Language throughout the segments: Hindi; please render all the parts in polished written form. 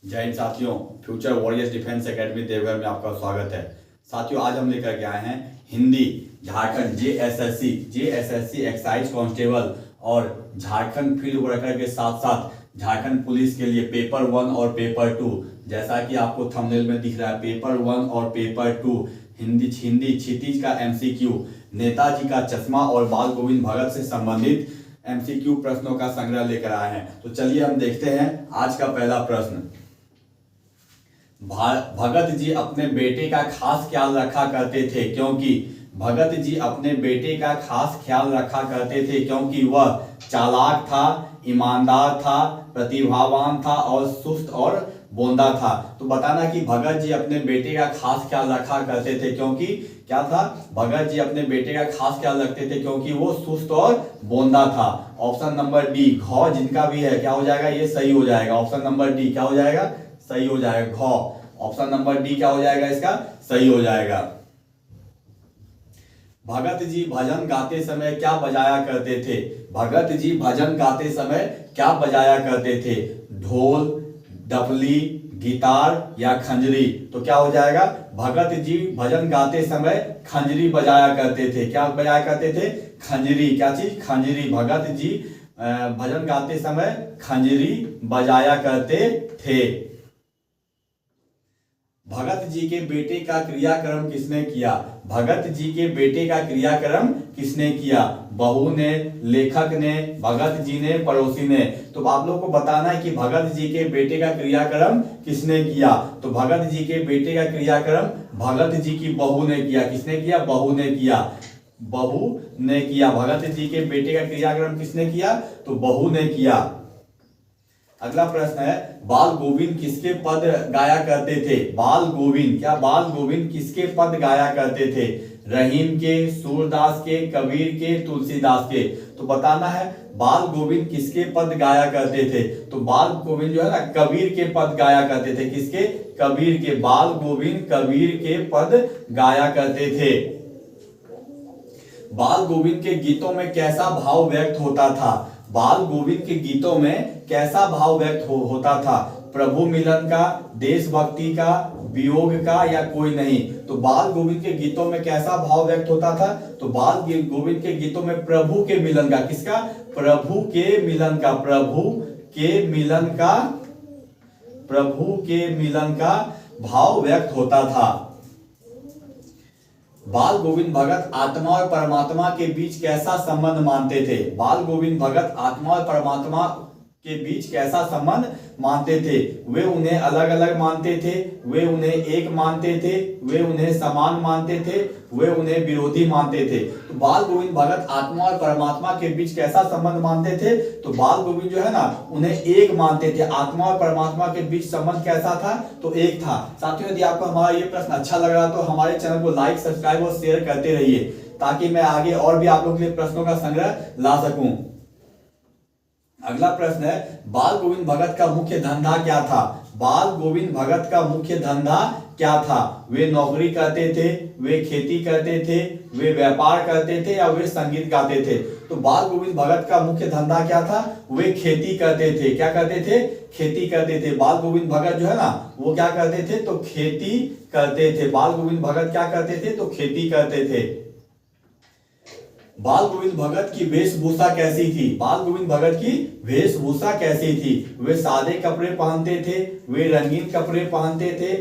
जय हिंद साथियों, future warriors defence academy Deoghar में आपका स्वागत है। साथियों, आज हम लेकर के आए हैं Hindi Jharkhand JSSC excise constable और झारखंड फील्ड वर्कर के साथ साथ झारखंड पुलिस के लिए पेपर 1 और पेपर 2, जैसा कि आपको थंबनेल में दिख रहा है, पेपर 1 और पेपर 2 हिंदी क्षितिज का एमसीक्यू, नेताजी का चश्मा और बाल गोविंद भगत से संबंधित एमसीक्यू प्रश्नों का संग्रह लेकर आए हैं। तो चलिए हम देखते हैं आज का पहला प्रश्न। भगत जी अपने बेटे का खास ख्याल रखा करते थे क्योंकि भगत जी अपने बेटे का खास ख्याल रखा करते थे क्योंकि वह चालाक था, ईमानदार था, प्रतिभावान था और सुस्त और बोंदा था। तो बताना कि भगत जी अपने बेटे का खास ख्याल रखा करते थे क्योंकि क्या था? भगत जी अपने बेटे का खास ख्याल रखते थे क्योंकि वो सुस्त और बोंदा था। ऑप्शन नंबर डी घ जिनका भी है क्या हो जाएगा? ये सही हो जाएगा। ऑप्शन नंबर डी क्या हो जाएगा? सही हो जाएगा। घ ऑप्शन नंबर डी क्या हो जाएगा? इसका सही हो जाएगा। भगत जी भजन गाते समय क्या बजाया करते थे? भगत जी भजन गाते समय क्या बजाया करते थे? ढोल, डफली, गिटार या खंजरी? तो क्या हो जाएगा? भगत जी भजन गाते समय खंजरी बजाया करते थे। क्या बजाया करते थे? खंजरी। क्या चीज? खंजरी। भगत जी भजन गाते समय खंजरी बजाया करते थे। भगत जी के बेटे का क्रियाक्रम किसने किया? भगत जी के बेटे का क्रियाक्रम किसने किया? बहू ने, लेखक ने, भगत जी ने, पड़ोसी ने? तो आप लोग को बताना है कि भगत जी के बेटे का क्रियाक्रम किसने किया। तो भगत जी के बेटे का क्रियाक्रम भगत जी की बहू ने किया। किसने किया? बहू ने किया। बहू ने किया। भगत जी के बेटे का क्रियाक्रम किसने किया? तो बहू ने किया। अगला प्रश्न है, बाल गोविंद किसके पद गाया करते थे? बाल गोविंद, क्या बाल गोविंद किसके पद गाया करते थे? रहीम के, सूरदास के, कबीर के, तुलसीदास के? तो बताना है बाल गोविंद किसके पद गाया करते थे? तो बाल गोविंद जो है ना कबीर के पद गाया करते थे। किसके? कबीर के। बाल गोविंद कबीर के पद गाया करते थे। बाल गोविंद के गीतों में कैसा भाव व्यक्त होता था? बाल गोविंद के गीतों में कैसा भाव व्यक्त होता था? प्रभु मिलन का, देशभक्ति का, वियोग का या कोई नहीं? तो बाल गोविंद के गीतों में कैसा भाव व्यक्त होता था? तो बाल गोविंद के गीतों में प्रभु के मिलन का, किसका? प्रभु के मिलन का, प्रभु के मिलन का, प्रभु के मिलन का भाव व्यक्त होता था। बाल गोविंद भगत आत्मा और परमात्मा के बीच कैसा संबंध मानते थे? बाल गोविंद भगत आत्मा और परमात्मा के बीच कैसा संबंध मानते थे? वे उन्हें अलग अलग मानते थे, वे उन्हें एक मानते थे, वे उन्हें समान मानते थे, वे उन्हें विरोधी मानते थे। तो बाल गोविंद भगत आत्मा और परमात्मा के बीच कैसा संबंध मानते थे? तो बाल गोविंद जो है ना उन्हें एक मानते थे। आत्मा और परमात्मा के बीच संबंध कैसा था? तो एक था। साथियों, यदि आपको हमारा ये प्रश्न अच्छा लग रहा तो हमारे चैनल को लाइक, सब्सक्राइब और शेयर करते रहिए ताकि मैं आगे और भी आप लोगों के लिए प्रश्नों का संग्रह ला सकूं। अगला प्रश्न है, बाल गोविंद भगत का मुख्य धंधा क्या था? बाल गोविंद भगत का मुख्य धंधा क्या था? वे नौकरी करते थे, वे खेती करते थे, वे व्यापार करते थे या वे संगीत गाते थे? तो बाल गोविंद भगत का मुख्य धंधा क्या था? वे खेती करते थे। क्या करते थे? खेती करते थे। बाल गोविंद भगत जो है ना वो क्या करते थे? तो खेती करते थे। बाल गोविंद भगत क्या करते थे? तो खेती करते थे। बाल गोविंद भगत की वेशभूषा कैसी थी? बाल गोविंद भगत की वेशभूषा कैसी थी? वे सादे कपड़े पहनते थे, वे रंगीन कपड़े पहनते थे,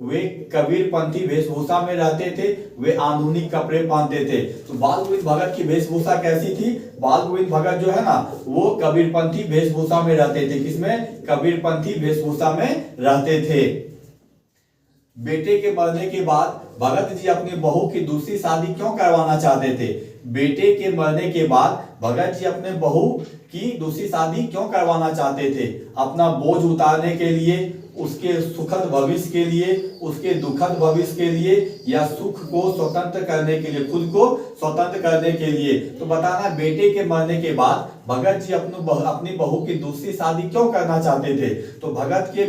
वे कबीरपंथी वेशभूषा में रहते थे, वे आधुनिक कपड़े पहनते थे? तो बाल गोविंद भगत की वेशभूषा कैसी थी? बाल गोविंद भगत जो है ना वो कबीरपंथी वेशभूषा में रहते थे। किसमें? कबीरपंथी वेशभूषा में रहते थे। बेटे के मरने के बाद भगत जी अपनी बहू की दूसरी शादी क्यों करवाना चाहते थे? बेटे के मरने के बाद भगत जी अपने बहू की दूसरी शादी क्यों करवाना चाहते थे? अपना बोझ उतारने के लिए, उसके सुखद भविष्य के लिए, उसके दुखद भविष्य के लिए या सुख को स्वतंत्र करने के लिए, खुद को स्वतंत्र करने के लिए? तो बताना बेटे के मरने के बाद भगत जी अपनी बहू की दूसरी शादी क्यों करना चाहते थे? तो भगत के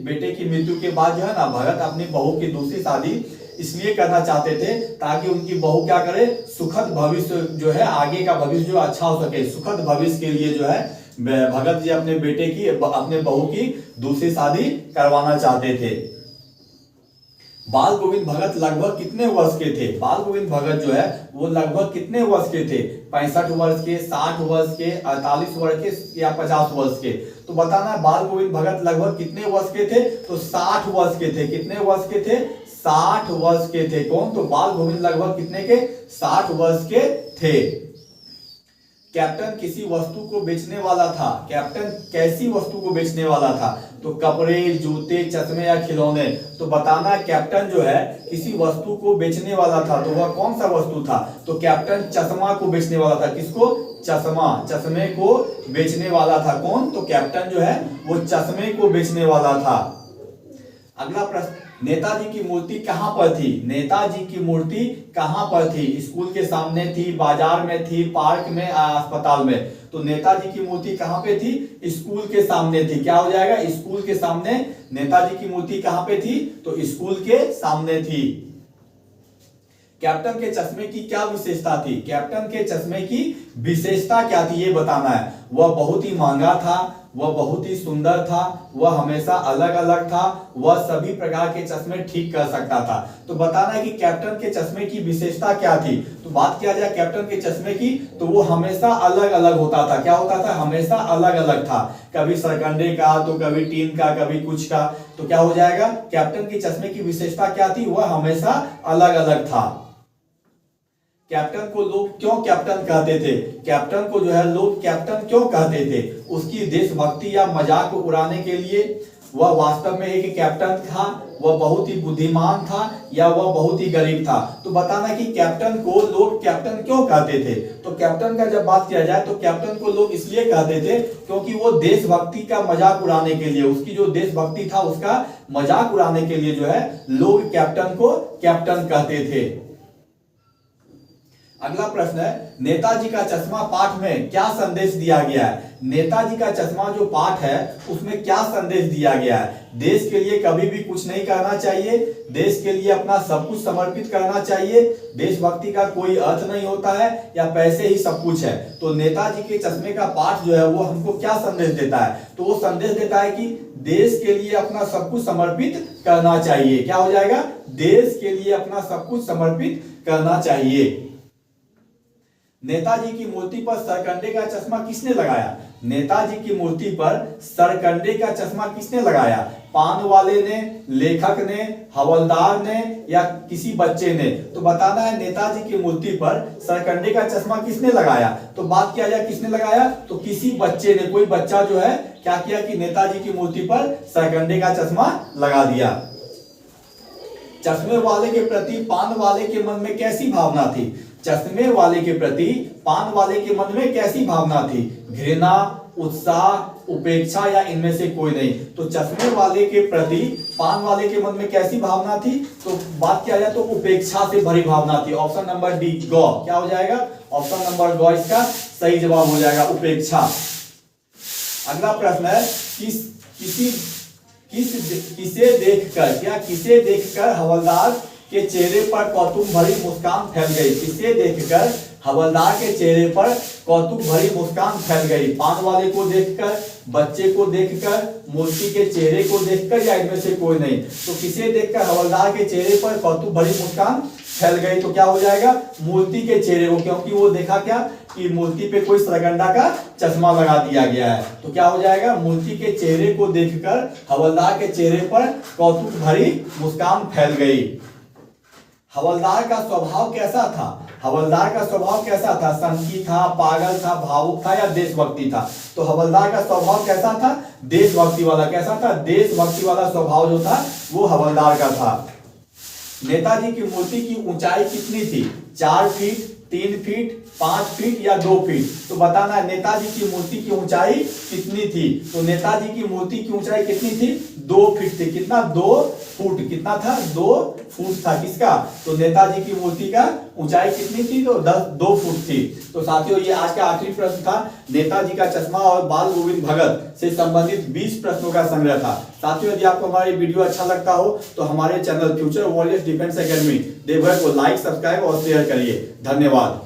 बेटे की मृत्यु के बाद जो है ना भगत अपनी बहू की दूसरी शादी इसलिए करना चाहते थे ताकि उनकी बहू क्या करे? सुखद भविष्य जो है, आगे का भविष्य जो अच्छा हो सके, सुखद भविष्य के लिए जो है भगत जी अपने अपने बहू की दूसरी शादी करवाना चाहते थे। बाल गोविंद भगत लगभग कितने वर्ष के थे? बाल गोविंद भगत जो है वो लगभग कितने वर्ष के थे? 65 वर्ष के, 60 वर्ष के, 48 वर्ष के या 50 वर्ष के? तो बताना है बाल गोविंद भगत लगभग कितने वर्ष के थे? तो 60 वर्ष के थे। कितने वर्ष के थे? 60 वर्ष के थे। कौन? तो बाल गोविंद लगभग कितने के? 60 वर्ष के थे। कैप्टन किसी वस्तु को बेचने वाला था। कैप्टन कैसी वस्तु को बेचने वाला था? तो कपड़े, जूते, चश्मे या खिलौने? तो बताना है कैप्टन जो है किसी वस्तु को बेचने वाला था, तो वह कौन सा वस्तु था? तो कैप्टन चश्मा को बेचने वाला था। किसको? चश्मा, चश्मे को बेचने वाला था। कौन? तो कैप्टन जो है वो चश्मे को बेचने वाला था। अगला प्रश्न, नेताजी की मूर्ति कहां पर थी? नेताजी की मूर्ति कहां पर थी? स्कूल के सामने थी, बाजार में थी, पार्क में, अस्पताल में? तो नेताजी की मूर्ति कहां पे थी? स्कूल के सामने थी। क्या हो जाएगा? स्कूल के सामने नेताजी की मूर्ति कहां पे थी? तो स्कूल के सामने थी। कैप्टन के चश्मे की क्या विशेषता थी? कैप्टन के चश्मे की विशेषता क्या थी ये बताना है। वह बहुत ही महंगा था, वह बहुत ही सुंदर था, वह हमेशा अलग अलग था, वह सभी प्रकार के चश्मे ठीक कर सकता था। तो बताना है कि कैप्टन के चश्मे की विशेषता क्या थी। तो बात किया जाए कैप्टन के चश्मे की, तो वो हमेशा अलग अलग होता था। क्या होता था? हमेशा अलग अलग था। कभी सरकंडे का, तो कभी टीन का, कभी कुछ का। तो क्या हो जाएगा? कैप्टन के चश्मे की विशेषता क्या थी? वह हमेशा अलग अलग था। कैप्टन को लोग क्यों कैप्टन कहते थे? कैप्टन को जो है लोग कैप्टन क्यों कहते थे? उसकी देशभक्ति या मजाक उड़ाने के लिए? वह वास्तव में एक कैप्टन था? वह बहुत ही बुद्धिमान था या वह बहुत ही गरीब था? तो बताना कि कैप्टन को लोग कैप्टन क्यों कहते थे। तो कैप्टन का जब बात किया जाए तो कैप्टन को लोग इसलिए कहते थे क्योंकि वो देशभक्ति का मजाक उड़ाने के लिए, उसकी जो देशभक्ति था उसका मजाक उड़ाने के लिए जो है लोग कैप्टन को कैप्टन कहते थे। अगला प्रश्न है, नेताजी का चश्मा पाठ में क्या संदेश दिया गया है? नेताजी का चश्मा जो पाठ है उसमें क्या संदेश दिया गया है? देश के लिए कभी भी कुछ नहीं करना चाहिए, देश के लिए अपना सब कुछ समर्पित करना चाहिए, देशभक्ति का कोई अर्थ नहीं होता है, या पैसे ही सब कुछ है? तो नेताजी के चश्मे का पाठ जो है वो हमको क्या संदेश देता है? तो वो संदेश देता है कि देश के लिए अपना सब कुछ समर्पित करना चाहिए। क्या हो जाएगा? देश के लिए अपना सब कुछ समर्पित करना चाहिए। नेताजी की मूर्ति पर सरकंडे का चश्मा किसने लगाया? नेताजी की मूर्ति पर सरकंडे का चश्मा किसने लगाया? पान वाले ने, लेखक ने, हवलदार ने या किसी बच्चे ने? तो बताना है नेताजी की मूर्ति पर सरकंडे का चश्मा किसने लगाया। तो बात किया जाए किसने लगाया, तो किसी बच्चे ने, कोई बच्चा जो है क्या किया कि नेताजी की मूर्ति पर सरकंडे का चश्मा लगा दिया। चश्मे वाले के प्रति पान वाले के मन में कैसी भावना थी? चश्मे वाले के प्रति पान वाले के मन में कैसी भावना थी? घृणा, उत्साह, उपेक्षा या इनमें से कोई नहीं? तो चश्मे वाले के प्रति पान वाले के मन में कैसी भावना थी? तो बात किया जाए तो उपेक्षा से भरी भावना थी। ऑप्शन नंबर डी गौ। क्या हो जाएगा? ऑप्शन नंबर गौ इसका सही जवाब हो जाएगा, उपेक्षा। अगला प्रश्न है, किसे देखकर हवलदार के चेहरे पर कौतुक भरी मुस्कान फैल गई? किसे देखकर हवलदार के चेहरे पर कौतुक भरी मुस्कान फैल गई? पान वाले को देखकर, बच्चे को देखकर, मूर्ति के चेहरे को देखकर या इनमें से कोई नहीं? तो किसे देखकर हवलदार के चेहरे पर कौतुक भरी मुस्कान फैल गई? तो क्या हो जाएगा? मूर्ति के चेहरे को, क्योंकि वो देखा क्या कि मूर्ति पे कोई सरकंडा का चश्मा लगा दिया गया है। तो क्या हो जाएगा? मूर्ति के चेहरे को देखकर हवलदार के चेहरे पर कौतुक भरी मुस्कान फैल गई। हवलदार का स्वभाव कैसा था? हवलदार का स्वभाव कैसा था? संकी था, पागल था, भावुक था या देशभक्ति था? तो हवलदार का स्वभाव कैसा था? देशभक्ति वाला। कैसा था? देशभक्ति वाला स्वभाव जो था वो हवलदार का था। नेताजी की मूर्ति की ऊंचाई कितनी थी? 4 फीट, 3 फीट, 5 फीट या 2 फीट? तो बताना है नेताजी की मूर्ति की ऊंचाई कितनी थी। तो नेताजी की मूर्ति की ऊंचाई कितनी थी? 2 फीट थी। कितना? 2 फुट। कितना था? 2 फुट था। किसका? तो नेताजी की मूर्ति का ऊंचाई कितनी थी? तो 2 फुट थी। तो साथियों ये आज का आखिरी प्रश्न था। नेताजी का चश्मा और बाल गोविंद भगत से संबंधित 20 प्रश्नों का संग्रह था। साथियों यदि आपको हमारी वीडियो अच्छा लगता हो तो हमारे channel future warriors defence academy Deoghar को लाइक, सब्सक्राइब और शेयर करिए। धन्यवाद।